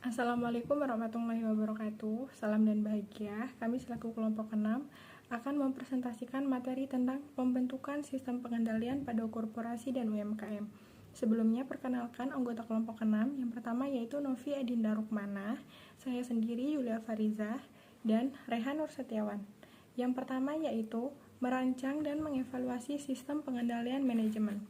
Assalamualaikum warahmatullahi wabarakatuh. Salam dan bahagia. Kami selaku kelompok 6 akan mempresentasikan materi tentang pembentukan sistem pengendalian pada korporasi dan UMKM. Sebelumnya perkenalkan anggota kelompok 6. Yang pertama yaitu Novi Adinda Rukmana, saya sendiri Yulia Fariza, dan Rehan Nur Setiawan. Yang pertama yaitu merancang dan mengevaluasi sistem pengendalian manajemen,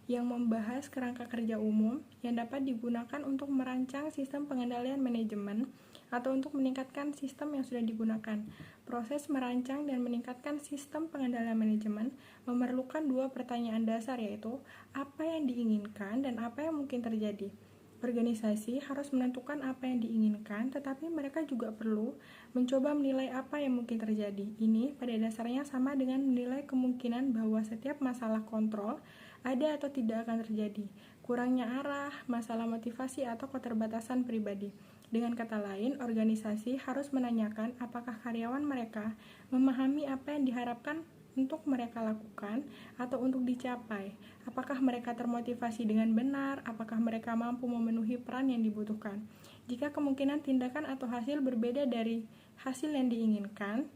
yang membahas kerangka kerja umum yang dapat digunakan untuk merancang sistem pengendalian manajemen atau untuk meningkatkan sistem yang sudah digunakan. Proses merancang dan meningkatkan sistem pengendalian manajemen memerlukan dua pertanyaan dasar, yaitu apa yang diinginkan dan apa yang mungkin terjadi. Organisasi harus menentukan apa yang diinginkan, tetapi mereka juga perlu mencoba menilai apa yang mungkin terjadi. Ini pada dasarnya sama dengan menilai kemungkinan bahwa setiap masalah kontrol ada atau tidak akan terjadi, kurangnya arah, masalah motivasi, atau keterbatasan pribadi. Dengan kata lain, organisasi harus menanyakan apakah karyawan mereka memahami apa yang diharapkan untuk mereka lakukan atau untuk dicapai. Apakah mereka termotivasi dengan benar? Apakah mereka mampu memenuhi peran yang dibutuhkan? Jika kemungkinan tindakan atau hasil berbeda dari hasil yang diinginkan,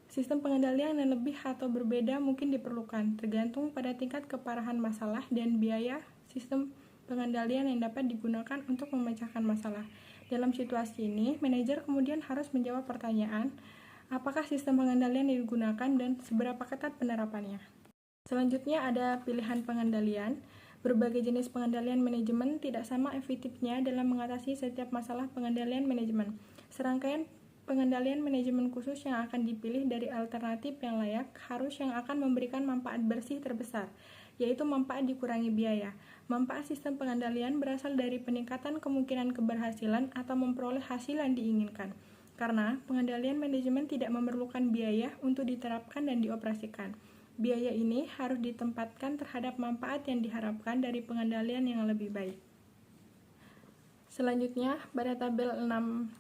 sistem pengendalian yang lebih atau berbeda mungkin diperlukan, tergantung pada tingkat keparahan masalah dan biaya sistem pengendalian yang dapat digunakan untuk memecahkan masalah. Dalam situasi ini, manajer kemudian harus menjawab pertanyaan, apakah sistem pengendalian yang digunakan dan seberapa ketat penerapannya. Selanjutnya ada pilihan pengendalian. Berbagai jenis pengendalian manajemen tidak sama efektifnya dalam mengatasi setiap masalah pengendalian manajemen. Serangkaian pengendalian manajemen khusus yang akan dipilih dari alternatif yang layak harus yang akan memberikan manfaat bersih terbesar, yaitu manfaat dikurangi biaya. Manfaat sistem pengendalian berasal dari peningkatan kemungkinan keberhasilan atau memperoleh hasil yang diinginkan, karena pengendalian manajemen tidak memerlukan biaya untuk diterapkan dan dioperasikan. Biaya ini harus ditempatkan terhadap manfaat yang diharapkan dari pengendalian yang lebih baik. Selanjutnya, pada tabel 6.1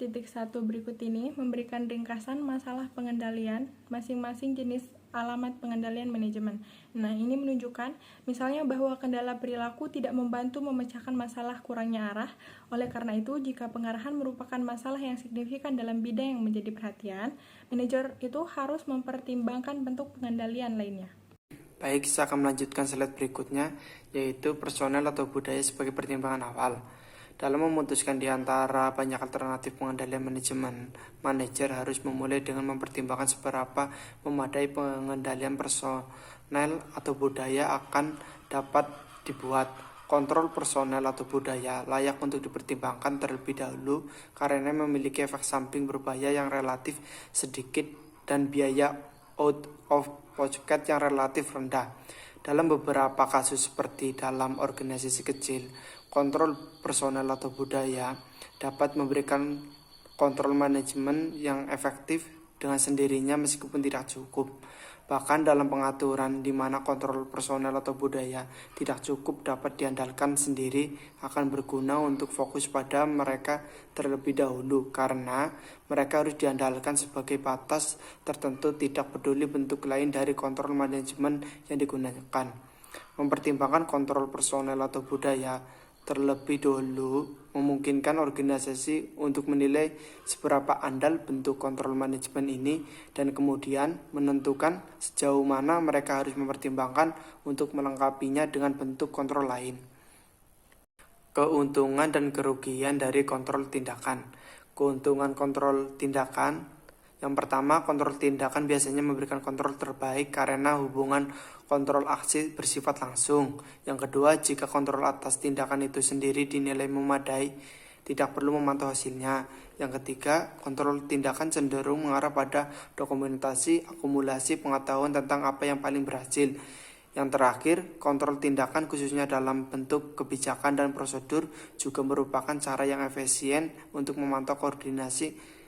berikut ini memberikan ringkasan masalah pengendalian masing-masing jenis alamat pengendalian manajemen. Nah, ini menunjukkan misalnya bahwa kendala perilaku tidak membantu memecahkan masalah kurangnya arah. Oleh karena itu, jika pengarahan merupakan masalah yang signifikan dalam bidang yang menjadi perhatian, manajer itu harus mempertimbangkan bentuk pengendalian lainnya. Baik, saya akan melanjutkan slide berikutnya, yaitu personel atau budaya sebagai pertimbangan awal. Dalam memutuskan di antara banyak alternatif pengendalian manajemen, manajer harus memulai dengan mempertimbangkan seberapa memadai pengendalian personel atau budaya akan dapat dibuat. Kontrol personel atau budaya layak untuk dipertimbangkan terlebih dahulu karena memiliki efek samping berbahaya yang relatif sedikit dan biaya out of pocket yang relatif rendah. Dalam beberapa kasus seperti dalam organisasi kecil, kontrol personel atau budaya dapat memberikan kontrol manajemen yang efektif dengan sendirinya meskipun tidak cukup. Bahkan dalam pengaturan di mana kontrol personel atau budaya tidak cukup dapat diandalkan sendiri akan berguna untuk fokus pada mereka terlebih dahulu karena mereka harus diandalkan sebagai batas tertentu tidak peduli bentuk lain dari kontrol manajemen yang digunakan. Mempertimbangkan kontrol personel atau budaya terlebih dahulu memungkinkan organisasi untuk menilai seberapa andal bentuk kontrol manajemen ini dan kemudian menentukan sejauh mana mereka harus mempertimbangkan untuk melengkapinya dengan bentuk kontrol lain. Keuntungan dan kerugian dari kontrol tindakan. Keuntungan kontrol tindakan. Yang pertama, kontrol tindakan biasanya memberikan kontrol terbaik karena hubungan kontrol aksi bersifat langsung. Yang kedua, jika kontrol atas tindakan itu sendiri dinilai memadai, tidak perlu memantau hasilnya. Yang ketiga, kontrol tindakan cenderung mengarah pada dokumentasi, akumulasi pengetahuan tentang apa yang paling berhasil. Yang terakhir, kontrol tindakan khususnya dalam bentuk kebijakan dan prosedur juga merupakan cara yang efisien untuk memantau koordinasi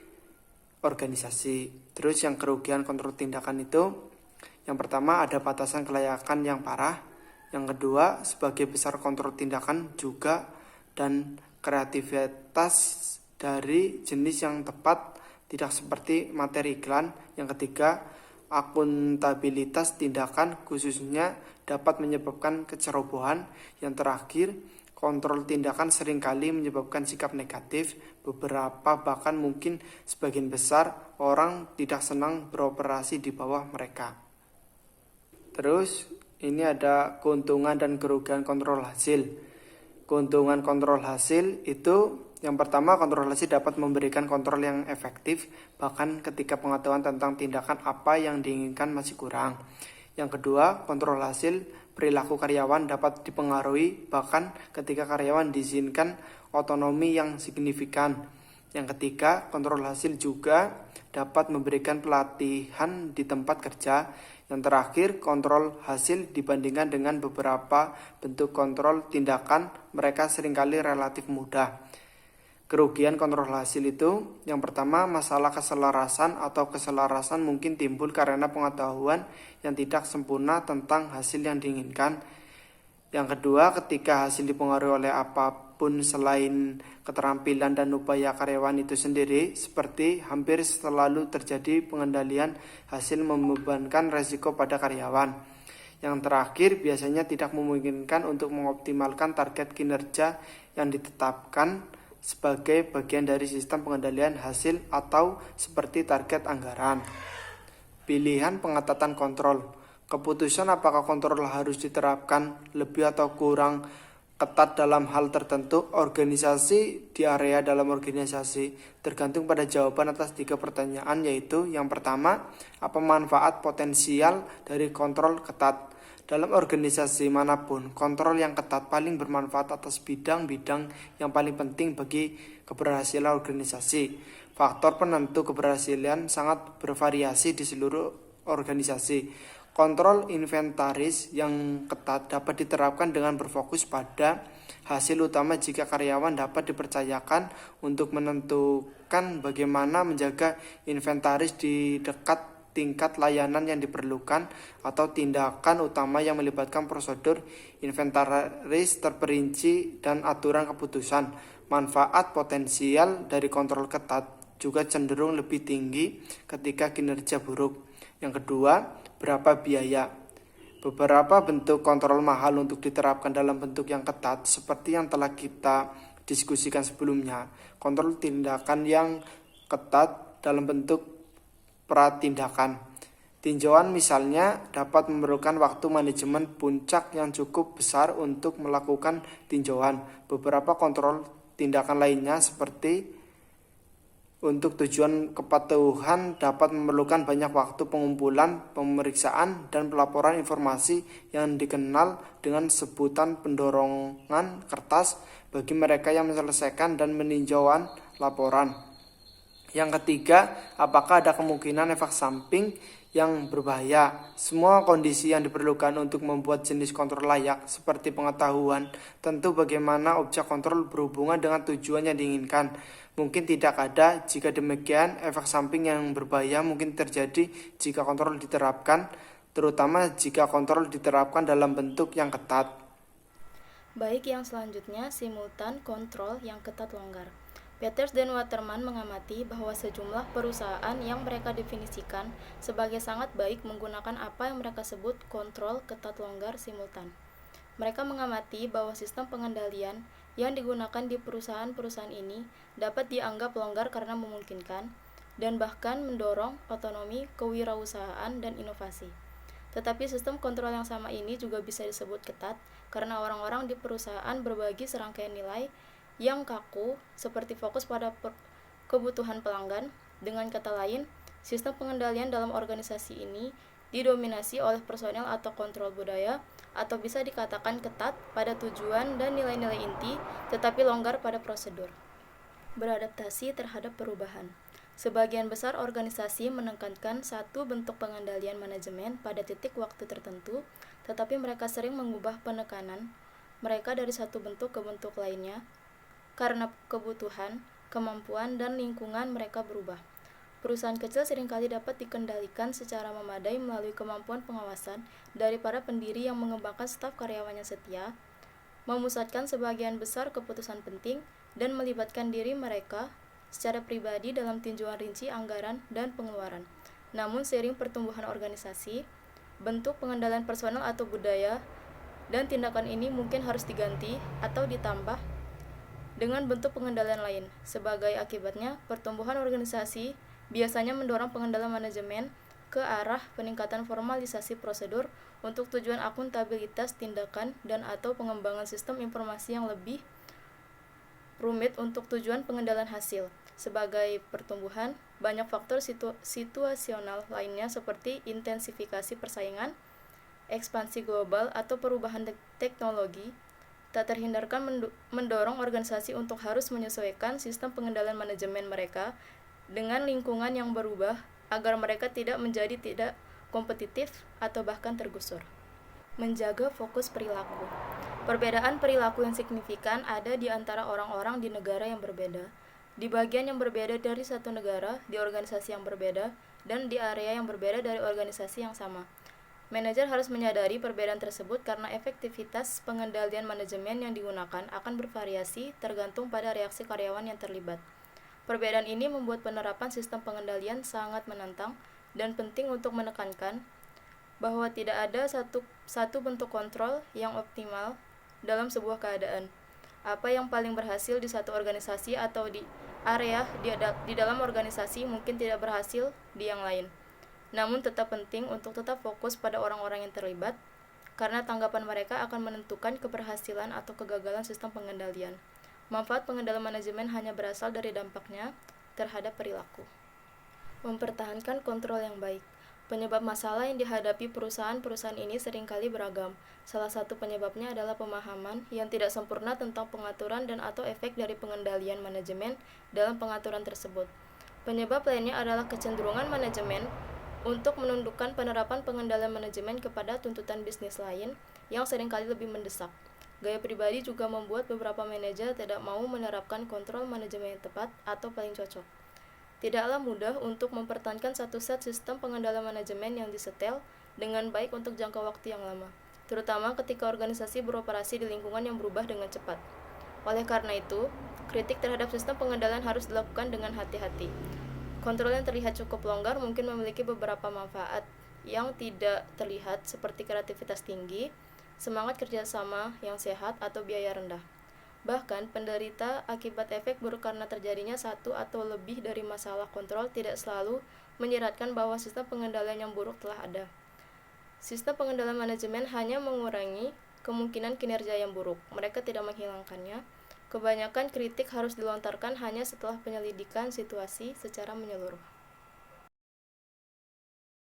organisasi. Terus yang kerugian kontrol tindakan itu, yang pertama ada batasan kelayakan yang parah, yang kedua sebagai besar kontrol tindakan juga dan kreativitas dari jenis yang tepat tidak seperti materi iklan. Yang ketiga, akuntabilitas tindakan khususnya dapat menyebabkan kecerobohan. Yang terakhir, kontrol tindakan seringkali menyebabkan sikap negatif. Beberapa bahkan mungkin sebagian besar orang tidak senang beroperasi di bawah mereka. Terus ini ada keuntungan dan kerugian kontrol hasil. Keuntungan kontrol hasil itu yang pertama, kontrol hasil dapat memberikan kontrol yang efektif bahkan ketika pengetahuan tentang tindakan apa yang diinginkan masih kurang. Yang kedua, kontrol hasil perilaku karyawan dapat dipengaruhi bahkan ketika karyawan diizinkan otonomi yang signifikan. Yang ketiga, kontrol hasil juga dapat memberikan pelatihan di tempat kerja. Yang terakhir, kontrol hasil dibandingkan dengan beberapa bentuk kontrol tindakan, mereka seringkali relatif mudah. Kerugian kontrol hasil itu, yang pertama, masalah keselarasan atau keselarasan mungkin timbul karena pengetahuan yang tidak sempurna tentang hasil yang diinginkan. Yang kedua, ketika hasil dipengaruhi oleh apapun selain keterampilan dan upaya karyawan itu sendiri, seperti hampir selalu terjadi pengendalian hasil membebankan resiko pada karyawan. Yang terakhir, biasanya tidak memungkinkan untuk mengoptimalkan target kinerja yang ditetapkan sebagai bagian dari sistem pengendalian hasil atau seperti target anggaran. Pilihan pengetatan kontrol. Keputusan apakah kontrol harus diterapkan lebih atau kurang ketat dalam hal tertentu organisasi di area dalam organisasi tergantung pada jawaban atas 3 pertanyaan, yaitu yang pertama, apa manfaat potensial dari kontrol ketat. Dalam organisasi manapun, kontrol yang ketat paling bermanfaat atas bidang-bidang yang paling penting bagi keberhasilan organisasi. Faktor penentu keberhasilan sangat bervariasi di seluruh organisasi. Kontrol inventaris yang ketat dapat diterapkan dengan berfokus pada hasil utama jika karyawan dapat dipercayakan untuk menentukan bagaimana menjaga inventaris di dekat tingkat layanan yang diperlukan atau tindakan utama yang melibatkan prosedur inventaris terperinci dan aturan keputusan. Manfaat potensial dari kontrol ketat juga cenderung lebih tinggi ketika kinerja buruk. Yang kedua, berapa biaya? Beberapa bentuk kontrol mahal untuk diterapkan dalam bentuk yang ketat seperti yang telah kita diskusikan sebelumnya. Kontrol tindakan yang ketat dalam bentuk pratindakan. Tinjauan misalnya dapat memerlukan waktu manajemen puncak yang cukup besar untuk melakukan tinjauan. Beberapa kontrol tindakan lainnya seperti untuk tujuan kepatuhan dapat memerlukan banyak waktu pengumpulan, pemeriksaan, dan pelaporan informasi yang dikenal dengan sebutan pendorongan kertas bagi mereka yang menyelesaikan dan meninjauan laporan. Yang ketiga, apakah ada kemungkinan efek samping yang berbahaya? Semua kondisi yang diperlukan untuk membuat jenis kontrol layak, seperti pengetahuan, tentu bagaimana objek kontrol berhubungan dengan tujuan yang diinginkan. Mungkin tidak ada. Jika demikian, efek samping yang berbahaya mungkin terjadi jika kontrol diterapkan, terutama jika kontrol diterapkan dalam bentuk yang ketat. Baik, yang selanjutnya simultan kontrol yang ketat longgar. Peters dan Waterman mengamati bahwa sejumlah perusahaan yang mereka definisikan sebagai sangat baik menggunakan apa yang mereka sebut kontrol ketat longgar simultan. Mereka mengamati bahwa sistem pengendalian yang digunakan di perusahaan-perusahaan ini dapat dianggap longgar karena memungkinkan dan bahkan mendorong otonomi, kewirausahaan, dan inovasi. Tetapi sistem kontrol yang sama ini juga bisa disebut ketat karena orang-orang di perusahaan berbagi serangkaian nilai yang kaku seperti fokus pada kebutuhan pelanggan. Dengan kata lain, sistem pengendalian dalam organisasi ini didominasi oleh personel atau kontrol budaya, atau bisa dikatakan ketat pada tujuan dan nilai-nilai inti, tetapi longgar pada prosedur. Beradaptasi terhadap perubahan. Sebagian besar organisasi menekankan satu bentuk pengendalian manajemen pada titik waktu tertentu, tetapi mereka sering mengubah penekanan mereka dari satu bentuk ke bentuk lainnya karena kebutuhan, kemampuan, dan lingkungan mereka berubah. Perusahaan kecil seringkali dapat dikendalikan secara memadai melalui kemampuan pengawasan dari para pendiri yang mengembangkan staf karyawannya setia, memusatkan sebagian besar keputusan penting, dan melibatkan diri mereka secara pribadi dalam tinjauan rinci anggaran dan pengeluaran. Namun seiring pertumbuhan organisasi, bentuk pengendalian personal atau budaya dan tindakan ini mungkin harus diganti atau ditambah dengan bentuk pengendalian lain. Sebagai akibatnya, pertumbuhan organisasi biasanya mendorong pengendalian manajemen ke arah peningkatan formalisasi prosedur untuk tujuan akuntabilitas tindakan dan atau pengembangan sistem informasi yang lebih rumit untuk tujuan pengendalian hasil. Sebagai pertumbuhan, banyak faktor situasional lainnya seperti intensifikasi persaingan, ekspansi global atau perubahan teknologi tak terhindarkan mendorong organisasi untuk harus menyesuaikan sistem pengendalian manajemen mereka dengan lingkungan yang berubah agar mereka tidak menjadi tidak kompetitif atau bahkan tergusur. Menjaga fokus perilaku. Perbedaan perilaku yang signifikan ada di antara orang-orang di negara yang berbeda, di bagian yang berbeda dari satu negara, di organisasi yang berbeda, dan di area yang berbeda dari organisasi yang sama. Manajer harus menyadari perbedaan tersebut karena efektivitas pengendalian manajemen yang digunakan akan bervariasi tergantung pada reaksi karyawan yang terlibat. Perbedaan ini membuat penerapan sistem pengendalian sangat menantang dan penting untuk menekankan bahwa tidak ada satu bentuk kontrol yang optimal dalam sebuah keadaan. Apa yang paling berhasil di satu organisasi atau di area di dalam organisasi mungkin tidak berhasil di yang lain. Namun tetap penting untuk tetap fokus pada orang-orang yang terlibat, karena tanggapan mereka akan menentukan keberhasilan atau kegagalan sistem pengendalian. Manfaat pengendalian manajemen hanya berasal dari dampaknya terhadap perilaku. Mempertahankan kontrol yang baik. Penyebab masalah yang dihadapi perusahaan-perusahaan ini seringkali beragam. Salah satu penyebabnya adalah pemahaman yang tidak sempurna tentang pengaturan dan atau efek dari pengendalian manajemen dalam pengaturan tersebut. Penyebab lainnya adalah kecenderungan manajemen untuk menundukkan penerapan pengendalian manajemen kepada tuntutan bisnis lain yang seringkali lebih mendesak. Gaya pribadi juga membuat beberapa manajer tidak mau menerapkan kontrol manajemen yang tepat atau paling cocok. Tidaklah mudah untuk mempertahankan satu set sistem pengendalian manajemen yang disetel dengan baik untuk jangka waktu yang lama, terutama ketika organisasi beroperasi di lingkungan yang berubah dengan cepat. Oleh karena itu, kritik terhadap sistem pengendalian harus dilakukan dengan hati-hati. Kontrol yang terlihat cukup longgar mungkin memiliki beberapa manfaat yang tidak terlihat seperti kreativitas tinggi, semangat kerjasama yang sehat, atau biaya rendah. Bahkan, penderita akibat efek buruk karena terjadinya satu atau lebih dari masalah kontrol tidak selalu menyiratkan bahwa sistem pengendalian yang buruk telah ada. Sistem pengendalian manajemen hanya mengurangi kemungkinan kinerja yang buruk. Mereka tidak menghilangkannya. Kebanyakan kritik harus dilontarkan hanya setelah penyelidikan situasi secara menyeluruh.